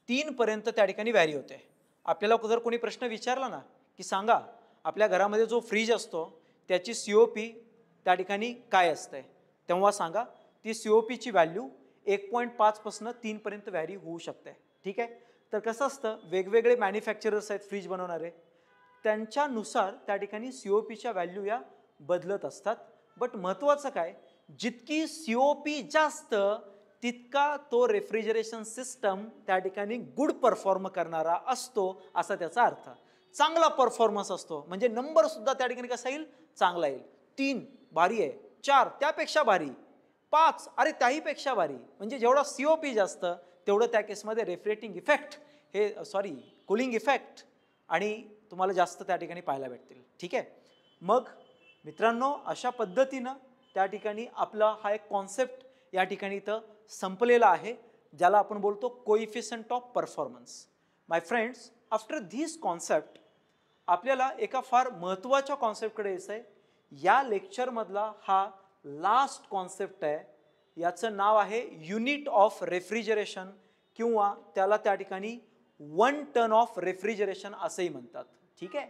3 पर्यंत त्या ठिकाणी व्हॅरी होते. आपल्याला जर कोणी प्रश्न विचारला ना की सांगा आपल्या घरामध्ये जो फ्रीज असतो त्याची COP त्या ठिकाणी काय असते, तेव्हा सांगा ती COP ची व्हॅल्यू 1.5 पासनं 3 पर्यंत व्हॅरी होऊ शकते. ठीक आहे. तर कसं असतं, वेगवेगळे मॅन्युफॅक्चरर्स आहेत फ्रीज बनवणारे, त्यांच्यानुसार त्या ठिकाणी COP च्या व्हॅल्यू या बदलत असतात. बट महत्त्वाचं काय, जितकी COP जास्त तितका तो रेफ्रिजरेशन सिस्टम त्या ठिकाणी गुड परफॉर्म करणारा असतो, असा त्याचा अर्थ. चांगला परफॉर्मन्स असतो म्हणजे नंबर सुद्धा त्या ठिकाणी कसा येईल, चांगला येईल. 3 भारी आहे, 4 त्यापेक्षा भारी, 5 अरे त्याहीपेक्षा भारी. म्हणजे जेवढा COP जास्त तेवढं त्या केसमध्ये रेफ्रिजरेटिंग इफेक्ट कूलिंग इफेक्ट आणि तुम्हाला जास्त त्या ठिकाणी पाहायला भेटतील. ठीक आहे. मग मित्रांनो, अशा पद्धतीनं त्या ठिकाणी आपला हा एक कॉन्सेप्ट या ठिकाणी इथं संपलेला आहे, ज्याला आपण बोलतो coefficient of performance. My friends, after this concept आपल्याला एका फार महत्त्वाच्या कॉन्सेप्टकडे यायचं आहे. या लेक्चरमधला हा लास्ट कॉन्सेप्ट आहे. याचं नाव आहे युनिट ऑफ रेफ्रिजरेशन, किंवा त्याला त्या ठिकाणी 1 टन ऑफ रेफ्रिजरेशन असंही म्हणतात. ठीक आहे.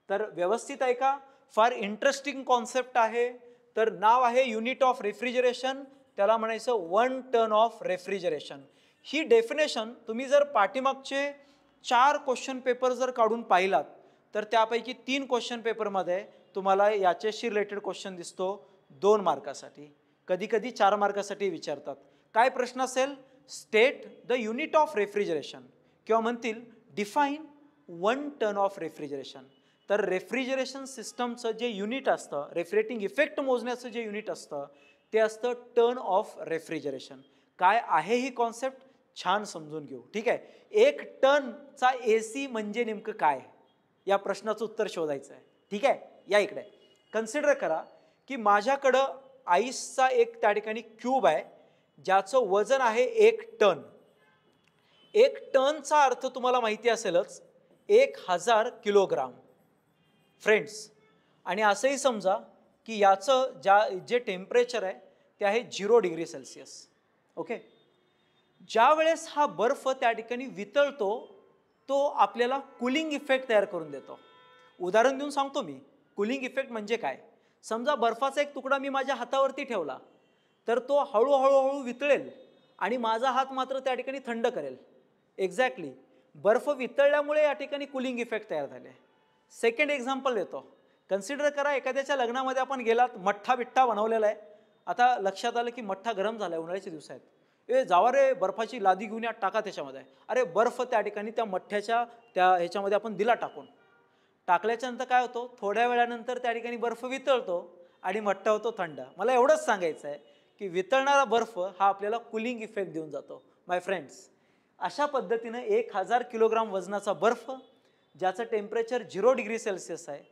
तर व्यवस्थित आहे का, फार इंटरेस्टिंग कॉन्सेप्ट आहे. तर नाव आहे युनिट ऑफ रेफ्रिजरेशन, त्याला म्हणायचं 1 टन ऑफ रेफ्रिजरेशन. ही डेफिनेशन तुम्ही जर पाठीमागचे 4 क्वेश्चन पेपर जर काढून पाहिलात तर त्यापैकी 3 क्वेश्चन पेपरमध्ये तुम्हाला याच्याशी रिलेटेड क्वेश्चन दिसतो 2 मार्कासाठी, कधी कधी 4 मार्कासाठी विचारतात. काय प्रश्न असेल, state the unit of refrigeration, किंवा म्हणतील डिफाईन 1 टन ऑफ रेफ्रिजरेशन. तर रेफ्रिजरेशन सिस्टमचं जे युनिट असतं, रेफ्रिजरेटिंग इफेक्ट मोजण्याचं जे युनिट असतं ते असतं टन ऑफ रेफ्रिजरेशन. काय आहे ही कॉन्सेप्ट, छान समजून घेऊ. ठीक आहे. 1 टनचा AC म्हणजे नेमकं काय, या प्रश्नाचं उत्तर शोधायचं आहे. ठीक आहे. या इकडे कन्सिडर करा की माझ्याकडं आईसचा एक त्या ठिकाणी क्यूब आहे, ज्याचं वजन आहे 1 टन. 1 टनचा अर्थ तुम्हाला माहिती असेलच, 1000 किलोग्राम फ्रेंड्स. आणि असंही समजा की याचं जे टेम्परेचर आहे ते आहे 0 डिग्री सेल्सिअस. ओके. ज्या वेळेस हा बर्फ त्या ठिकाणी वितळतो तो आपल्याला कूलिंग इफेक्ट तयार करून देतो. उदाहरण देऊन सांगतो मी, कूलिंग इफेक्ट म्हणजे काय. समजा बर्फाचा एक तुकडा मी माझ्या हातावरती ठेवला तर तो हळूहळू वितळेल आणि माझा हात मात्र त्या ठिकाणी थंड करेल. एक्झॅक्टली, बर्फ वितळल्यामुळे या ठिकाणी कूलिंग इफेक्ट तयार झाले. सेकंड एक्झाम्पल देतो. कन्सिडर करा एखाद्याच्या लग्नामध्ये आपण गेलात, मठ्ठा बिठ्ठा बनवलेला आहे. आता लक्षात आलं की मठ्ठा गरम झाला आहे, उन्हाळ्याचे दिवस आहेत. जावा रे, बर्फाची लादी घेऊन या, टाका त्याच्यामध्ये. अरे बर्फ त्या ठिकाणी त्या मठ्ठ्याच्या त्या ह्याच्यामध्ये आपण दिला टाकून. टाकल्याच्या नंतर काय होतं, थोड्या वेळानंतर त्या ठिकाणी बर्फ वितळतो आणि मट्टा होतो थंड. मला एवढंच सांगायचं आहे की वितळणारा बर्फ हा आपल्याला कूलिंग इफेक्ट देऊन जातो. माय फ्रेंड्स, अशा पद्धतीनं 1000 किलोग्राम वजनाचा बर्फ ज्याचं टेम्परेचर 0 डिग्री सेल्सिअस आहे,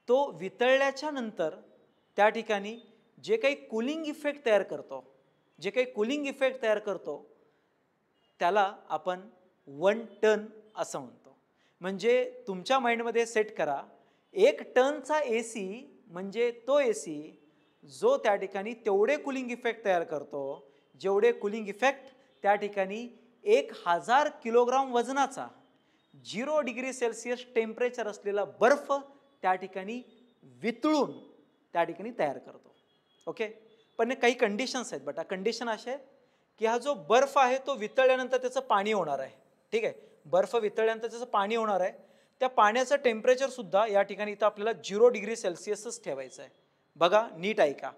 तो वितळल्याच्या नंतर त्या ठिकाणी जे काही कूलिंग इफेक्ट तयार करतो त्याला आपण 1 टन असं म्हणतो. म्हणजे तुमच्या माइंडमध्ये सेट करा, 1 टनचा AC म्हणजे तो AC जो त्या ठिकाणी तेवढे कूलिंग इफेक्ट तयार करतो, जेवढे कूलिंग इफेक्ट त्या ठिकाणी 1000 किलोग्राम वजनाचा 0 डिग्री सेल्सिअस टेम्परेचर असलेला बर्फ त्या ठिकाणी वितळून त्या ठिकाणी तयार करतो. ओके, पण काही कंडिशन्स आहेत बेटा. कंडिशन अशा आहेत की हा जो बर्फ आहे तो वितळल्यानंतर त्याचं पाणी होणार आहे. ठीक आहे, बर्फ वितळल्यानंतर त्याचं पाणी होणार आहे. त्या पाण्याचं टेम्परेचर सुद्धा या ठिकाणी इथं आपल्याला 0 डिग्री सेल्सिअसच ठेवायचं आहे. बघा, नीट ऐका.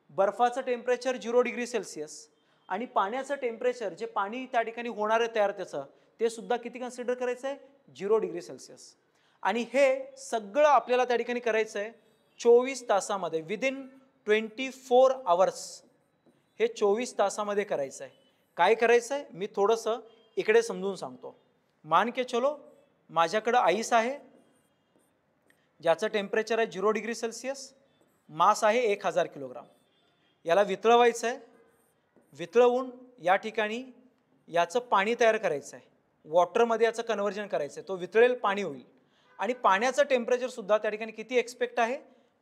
बर्फाचं टेम्परेचर 0 डिग्री सेल्सिअस आणि पाण्याचं टेम्परेचर, जे पाणी त्या ठिकाणी होणार आहे तयार त्याचं, ते सुद्धा किती कन्सिडर करायचं आहे, 0 डिग्री सेल्सिअस. आणि हे सगळं आपल्याला त्या ठिकाणी करायचं आहे 24 तासामध्ये, विदिन 24 आवर्स. हे 24 तासामध्ये करायचं आहे. काय करायचं आहे मी थोडंसं इकडे समजून सांगतो. मान के चलो, माझ्याकडं आईस आहे ज्याचं टेम्परेचर आहे 0 डिग्री सेल्सिअस, मास आहे 1000 किलोग्राम. याला वितळवायचं आहे. वितळवून या ठिकाणी याचं पाणी तयार करायचं आहे, वॉटरमध्ये याचं कन्व्हर्जन करायचं आहे. तो वितळेल, पाणी होईल. आणि पाण्याचं टेम्परेचर सुद्धा त्या ठिकाणी किती एक्सपेक्ट आहे,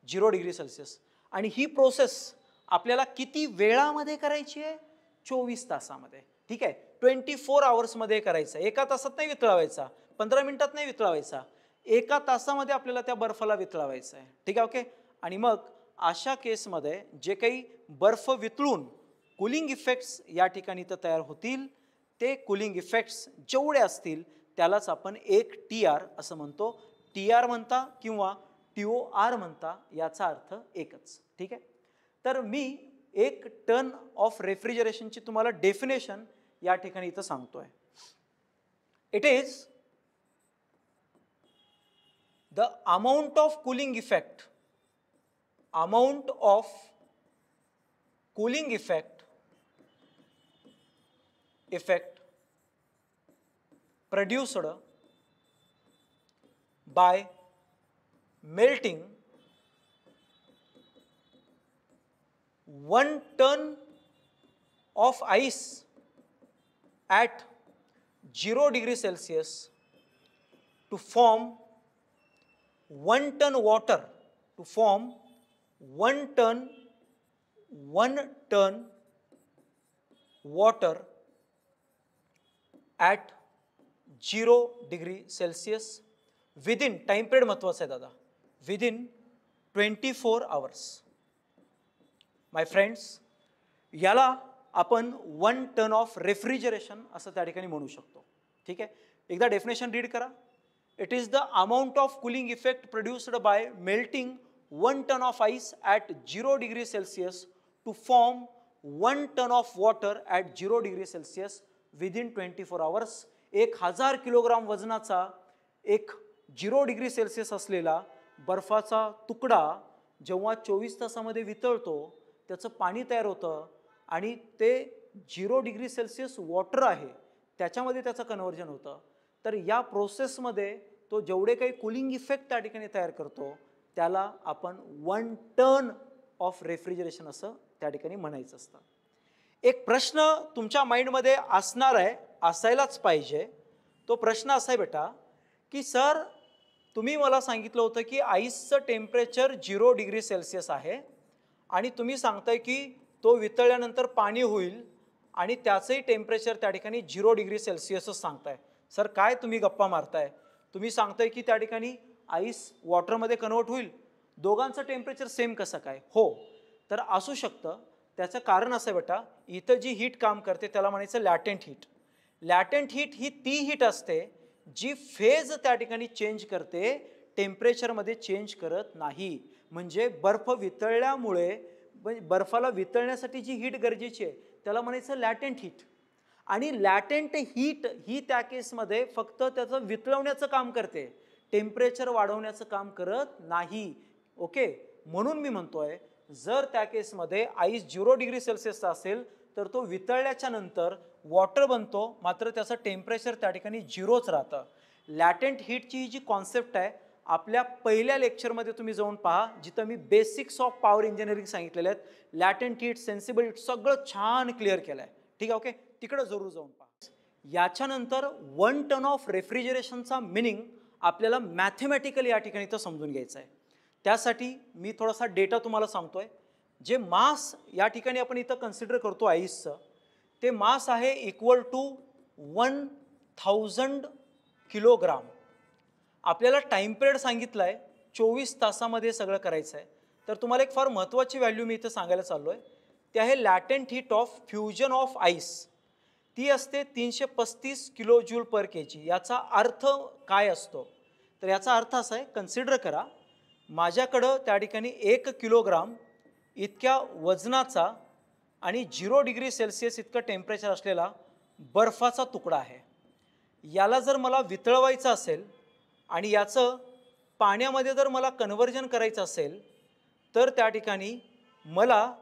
0 डिग्री सेल्सिअस. आणि ही प्रोसेस आपल्याला किती वेळामध्ये करायची आहे, 24 तासामध्ये. ठीक आहे, 24 आवर्समध्ये करायचं आहे. 1 तासात नाही वितळवायचा, 15 मिनिटात नाही वितळवायचा, 1 तासामध्ये आपल्याला त्या बर्फाला वितळवायचं आहे. ठीक आहे, ओके. आणि मग अशा केसमध्ये जे काही बर्फ वितळून कूलिंग इफेक्ट्स या ठिकाणी तर तयार होतील, ते कूलिंग इफेक्ट्स जेवढे असतील त्यालाच आपण 1 TR असं म्हणतो. TR म्हणता किंवा TOR म्हणता, याचा अर्थ एकच. ठीक आहे, तर मी 1 टन ऑफ रेफ्रिजरेशनची तुम्हाला डेफिनेशन या ठिकाणी इथं सांगतोय. It is the amount of cooling effect, produced by melting 1 ton of ice at 0 degree Celsius to form 1 ton water, to form 1 ton water at 0 degree Celsius within, time period महत्वाचा आहे दादा, within 24 hours. माय friends, याला आपण 1 ton of refrigeration असं त्या ठिकाणी म्हणू शकतो. ठीक आहे, एकदा डेफिनेशन रीड करा. It is the amount of cooling effect produced by melting 1 ton of ice at 0 degree Celsius to form 1 ton of water at 0 degree Celsius within 24 hours. 1000 kilogram वजनाचा एक 0 डिग्री सेल्सिअस असलेला बर्फाचा तुकडा जेव्हा 24 तासामध्ये वितळतो, त्याचं पाणी तयार होतं आणि ते 0 डिग्री सेल्सिअस वॉटर आहे त्याच्यामध्ये त्याचं कन्व्हर्जन होतं. तर या प्रोसेसमध्ये तो जेवढे काही कूलिंग इफेक्ट त्या ठिकाणी तयार करतो त्याला आपण 1 टन ऑफ रेफ्रिजरेशन असं त्या ठिकाणी म्हणायचं असतं. एक प्रश्न तुमच्या माइंडमध्ये असणार आहे, असायलाच पाहिजे. तो प्रश्न असा आहे बेटा की सर, तुम्ही मला सांगितलं होतं की आईसचं टेम्परेचर 0 डिग्री सेल्सिअस आहे आणि तुम्ही सांगताय की तो वितळल्यानंतर पाणी होईल आणि त्याचंही टेम्परेचर त्या ठिकाणी 0 डिग्री सेल्सिअसच सांगताय. सर, काय तुम्ही गप्पा मारताय? तुम्ही सांगताय की त्या ठिकाणी आईस वॉटरमध्ये कन्वर्ट होईल, दोघांचं टेम्परेचर सेम कसं काय? हो, तर असू शकतं. त्याचं कारण असं आहे बेटा, इथं जी हीट काम करते त्याला म्हणायचं लॅटेंट हीट. लॅटेंट हीट ही ती हीट असते जी फेज त्या ठिकाणी चेंज करते, टेम्परेचरमध्ये चेंज करत नाही. म्हणजे बर्फ वितळल्यामुळे बर्फाला वितळण्यासाठी जी हीट गरजेची आहे त्याला म्हणायचं लॅटेंट हीट. आणि लॅटेंट हीट ही त्या केसमध्ये फक्त त्याचं वितळवण्याचं काम करते, टेम्परेचर वाढवण्याचं काम करत नाही. ओके, म्हणून मी म्हणतोय जर त्या केसमध्ये आईस 0 डिग्री सेल्सिअसचा असेल तर तो वितळल्याच्या नंतर वॉटर बनतो, मात्र त्याचं टेम्परेचर त्या ठिकाणी 0च राहतं. लॅटेंट हीटची ही जी कॉन्सेप्ट आहे आपल्या पहिल्या लेक्चरमध्ये तुम्ही जाऊन पहा, जिथं मी बेसिक्स ऑफ पॉवर इंजिनिअरिंग सांगितलेले आहेत. लॅटेंट हीट, सेन्सिबल हीट सगळं छान क्लिअर केलं आहे. ठीक आहे, ओके, तिकडं जरूर जाऊन पहा. याच्यानंतर 1 टन ऑफ रेफ्रिजरेशनचा मिनिंग आपल्याला मॅथमॅटिकली या ठिकाणी तर समजून घ्यायचं आहे. त्यासाठी मी थोडासा डेटा तुम्हाला सांगतोय. जे मास या ठिकाणी आपण इथं कन्सिडर करतो आईसचं, ते मास आहे इक्वल टू 1000 किलोग्राम. आपल्याला टाईम पिरियड सांगितला आहे 24 तासामध्ये सगळं करायचं आहे. तर तुम्हाला एक फार महत्त्वाची व्हॅल्यू मी इथं सांगायला चाललो आहे, ते आहे latent heat of fusion of ice. ती असते 335 किलो जूल पर केजी. याचा अर्थ काय असतो? तर याचा अर्थ असा आहे, कन्सिडर करा माझ्याकडं त्या ठिकाणी 1 किलोग्राम इतक्या वजनाचा आणि 0 डिग्री सेल्सिअस इतकं टेम्परेचर असलेला बर्फाचा तुकडा आहे. याला जर मला वितळवायचं असेल आणि याचं पाण्यामध्ये जर मला कन्व्हर्जन करायचं असेल तर त्या ठिकाणी मला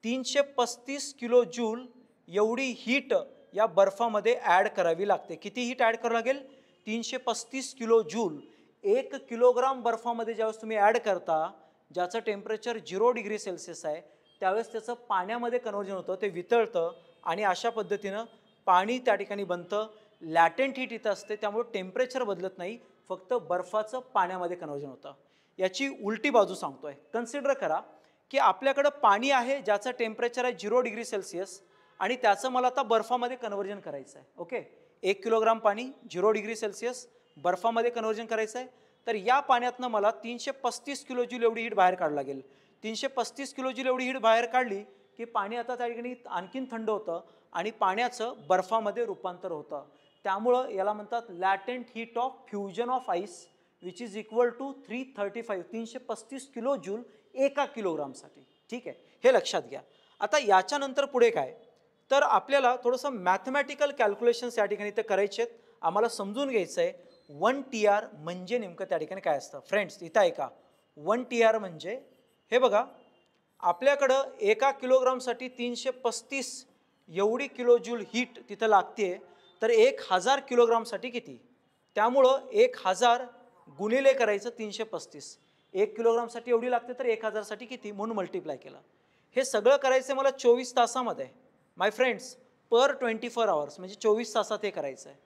335 किलो जूल एवढी हीट या बर्फामध्ये ॲड करावी लागते. किती हीट ॲड करावं लागेल? 335 किलो जूल. 1 किलोग्राम बर्फामध्ये ज्यावेळेस तुम्ही ॲड करता, ज्याचं टेम्परेचर 0 डिग्री सेल्सिअस आहे, त्यावेळेस त्याचं पाण्यामध्ये कन्व्हर्जन होतं, ते वितळतं आणि अशा पद्धतीनं पाणी त्या ठिकाणी बनतं. लॅटेंट हीट इथं असते, त्यामुळे टेम्परेचर बदलत नाही, फक्त बर्फाचं पाण्यामध्ये कन्व्हर्जन होतं. याची उलटी बाजू सांगतोय. कन्सिडर करा की आपल्याकडं पाणी आहे ज्याचं टेम्परेचर आहे 0 डिग्री सेल्सिअस आणि त्याचं मला आता बर्फामध्ये कन्व्हर्जन करायचं आहे. ओके, 1 किलोग्राम पाणी 0 डिग्री सेल्सिअस बर्फामध्ये कन्व्हर्जन करायचं आहे. तर या पाण्यातनं मला 335 किलो जूल एवढी हीट बाहेर काढावी लागेल. 335 किलो जूल एवढी हीट बाहेर काढली की पाणी आता त्या ठिकाणी आणखीन थंड होतं आणि पाण्याचं बर्फामध्ये रूपांतर होतं. त्यामुळं याला म्हणतात latent heat of fusion of ice, which is equal to 335 kilo joule 1 किलोग्रामसाठी. ठीक आहे, हे लक्षात घ्या. आता याच्यानंतर पुढे काय, तर आपल्याला थोडंसं मॅथमॅटिकल कॅल्क्युलेशन्स या ठिकाणी ते करायचे आहेत. आम्हाला समजून घ्यायचं आहे 1 TR म्हणजे नेमकं त्या ठिकाणी काय असतं. फ्रेंड्स इथं आहे का, 1 TR म्हणजे हे बघा, आपल्याकडं 1 किलोग्रामसाठी 335 एवढी किलो जूल हीट तिथं लागते. तर 1000 किलोग्रामसाठी किती? त्यामुळं 1000 गुणिले करायचं 335. 1 किलोग्रामसाठी एवढी लागते तर 1000साठी किती म्हणून मल्टिप्लाय केलं. हे सगळं करायचं मला 24 तासामध्ये. माय फ्रेंड्स, पर 24 आवर्स म्हणजे 24 तासात हे करायचं आहे.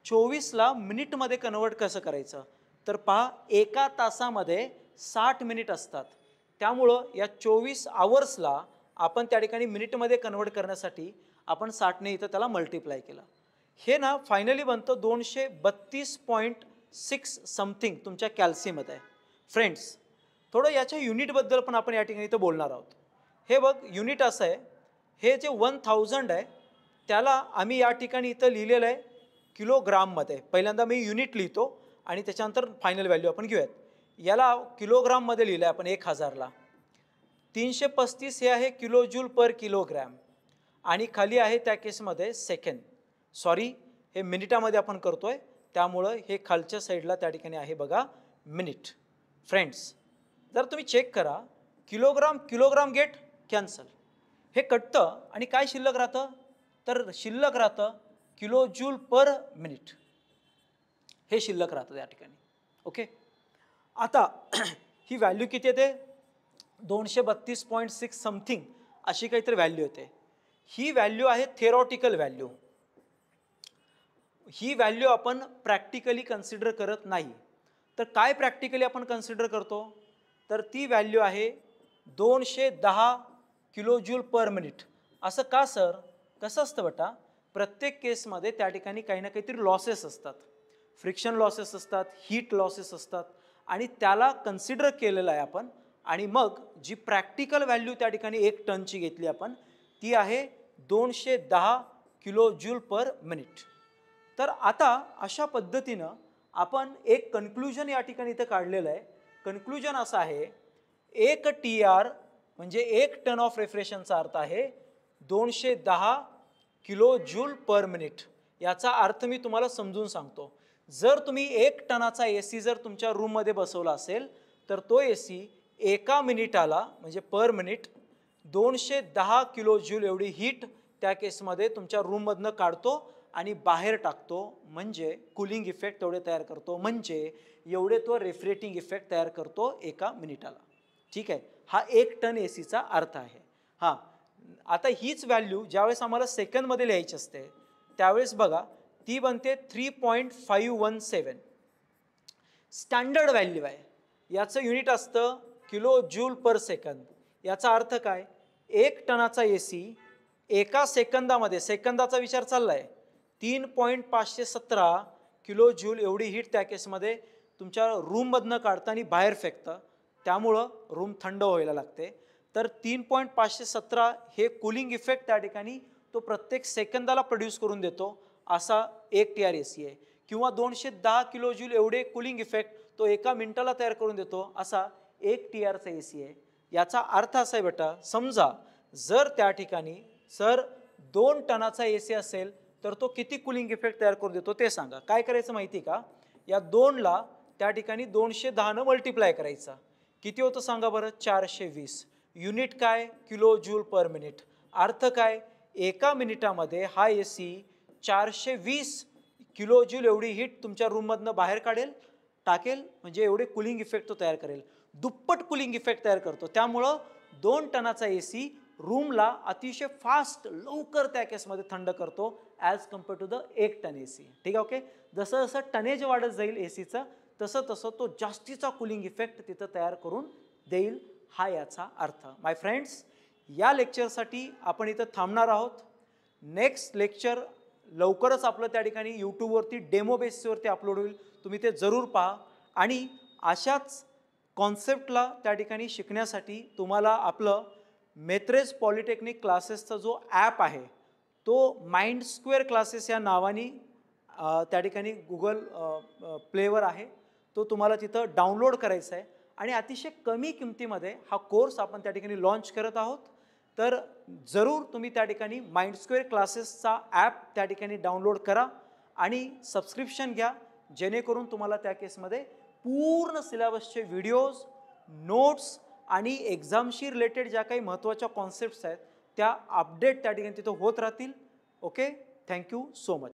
24ला मिनिटमध्ये कन्वर्ट कसं करायचं, तर पहा 1 तासामध्ये 60 मिनिट असतात. त्यामुळं या 24 आवर्सला आपण त्या ठिकाणी मिनिटमध्ये कन्वर्ट करण्यासाठी आपण 60ने इथं त्याला मल्टिप्लाय केलं. हे ना फायनली बनतं 232.6 समथिंग तुमच्या कॅल्सीमध्ये. फ्रेंड्स, थोडं याच्या युनिटबद्दल पण आपण या ठिकाणी इथं बोलणार आहोत. हे बघ, युनिट असं आहे, हे जे 1000 आहे त्याला आम्ही या ठिकाणी इथं लिहिलेलं आहे किलोग्राममध्ये. पहिल्यांदा मी युनिट लिहितो आणि त्याच्यानंतर फायनल व्हॅल्यू आपण घेऊयात. याला किलोग्राममध्ये लिहिलं आहे आपण 1000ला. 335 हे आहे किलो जूल पर किलोग्रॅम आणि खाली आहे त्या केसमध्ये सेकंड. सॉरी, हे मिनिटामध्ये आपण करतोय त्यामुळं हे खालच्या साईडला त्या ठिकाणी आहे बघा मिनिट. फ्रेंड्स, जर तुम्ही चेक करा, किलोग्राम गेट कॅन्सल, हे कटतं आणि काय शिल्लक राहतं, तर शिल्लक राहतं किलो जूल पर मिनिट. हे शिल्लक राहतं त्या ठिकाणी. ओके, आता ही व्हॅल्यू किती येते, 232.6 समथिंग अशी काहीतरी व्हॅल्यू येते. ही व्हॅल्यू आहे थेरॉटिकल व्हॅल्यू. ही व्हॅल्यू आपण प्रॅक्टिकली कन्सिडर करत नाही. तर काय प्रॅक्टिकली आपण कन्सिडर करतो, तर ती व्हॅल्यू आहे 210 किलो जूल पर मिनिट. असं का सर, कसं असतं बेटा, प्रत्येक केसमध्ये त्या ठिकाणी काही ना काहीतरी लॉसेस असतात. फ्रिक्शन लॉसेस असतात, हीट लॉसेस असतात आणि त्याला कन्सिडर केलेलं आहे आपण. आणि मग जी प्रॅक्टिकल व्हॅल्यू त्या ठिकाणी 1 टनची घेतली आपण, ती आहे 210 किलो जूल पर मिनिट. तर आता अशा पद्धतीनं आपण एक कन्क्लुजन या ठिकाणी इथं काढलेलं आहे. कन्क्लुजन असं आहे, 1 TR म्हणजे 1 टन ऑफ रेफ्रिजरेशनचा अर्थ आहे 210 किलो जूल पर मिनिट. याचा अर्थ मी तुम्हाला समजून सांगतो. जर तुम्ही 1 टनाचा AC जर तुमच्या रूममध्ये बसवला असेल तर तो AC एका मिनिटाला म्हणजे पर मिनिट 210 किलो जूल एवढी हीट त्या केसमध्ये तुमच्या रूममधनं काढतो आणि बाहेर टाकतो, म्हणजे कूलिंग इफेक्ट तेवढे तयार करतो, म्हणजे एवढे तो रेफ्रिजरेटिंग इफेक्ट तयार करतो एका मिनिटाला. ठीक आहे, हा 1 टन ACचा अर्थ आहे. हां, आता हीच व्हॅल्यू ज्यावेळेस आम्हाला सेकंदमध्ये लिहायची असते त्यावेळेस बघा ती बनते 3.517. स्टँडर्ड व्हॅल्यू आहे. याचं युनिट असतं किलो जूल पर सेकंद. याचा अर्थ काय, 1 टनाचा AC एका सेकंदामध्ये, सेकंदाचा विचार चालला आहे, 3.517 किलो जूल एवढी हीट त्या केसमध्ये तुमच्या रूममधनं काढतं आणि बाहेर फेकतं, त्यामुळं रूम थंड व्हायला लागते. तर 3.517 हे कूलिंग इफेक्ट त्या ठिकाणी तो प्रत्येक सेकंदाला प्रोड्यूस करून देतो, असा 1 TR AC आहे. किंवा 210 किलो जूल एवढे कूलिंग इफेक्ट तो एका मिनिटाला तयार करून देतो, असा 1 TRचा AC आहे. याचा अर्थ असा आहे बेटा, समजा जर त्या ठिकाणी 2 टनाचा AC असेल तर तो किती कूलिंग इफेक्ट तयार करून देतो ते सांगा. काय करायचं माहिती का, या 2ला त्या ठिकाणी 210 मल्टिप्लाय करायचा. किती होतं सांगा बरं, 420. युनिट काय, किलो जूल पर मिनिट. अर्थ काय, एका मिनिटामध्ये हा AC 420 किलो जूल एवढी हीट तुमच्या रूममधनं बाहेर टाकेल, म्हणजे एवढे कूलिंग इफेक्ट तो तयार करेल. दुप्पट कूलिंग इफेक्ट तयार करतो. त्यामुळं 2 टनाचा AC रूमला अतिशय फास्ट लवकर त्या केसमध्ये थंड करतो as compare to the 1 ton AC. ठीक आहे, ओके. जसं जसं टनेज वाढत जाईल ACचं तसं तसं तो जास्तीचा कूलिंग इफेक्ट तिथं तयार करून देईल, हा याचा अर्थ. माय फ्रेंड्स, या लेक्चरसाठी आपण इथं थांबणार आहोत. नेक्स्ट लेक्चर लवकरच आपलं त्या ठिकाणी यूट्यूबवरती डेमो बेसिसवरती अपलोड होईल, तुम्ही ते जरूर पहा. आणि अशाच कॉन्सेप्टला त्या ठिकाणी शिकण्यासाठी तुम्हाला आपलं मेत्रेस पॉलिटेक्निक क्लासेसचा जो ॲप आहे तो माइंड स्क्वेअर क्लासेस या नावाने त्या ठिकाणी गुगल प्लेवर आहे, तो तुम्हाला तिथं डाउनलोड करायचा आहे. आणि अतिशय कमी किमतीमध्ये हा कोर्स आपण त्या ठिकाणी लॉन्च करत आहोत. तर जरूर तुम्ही त्या ठिकाणी माइंड स्क्वेअर क्लासेसचा ॲप त्या ठिकाणी डाउनलोड करा आणि सबस्क्रिप्शन घ्या, जेणेकरून तुम्हाला त्या केसमध्ये पूर्ण सिलेबसचे व्हिडिओज, नोट्स आणि एक्झामशी रिलेटेड ज्या काही महत्त्वाच्या कॉन्सेप्ट्स आहेत त्या अपडेट त्या ठिकाणी तिथं होत राहतील. Okay, thank you so much.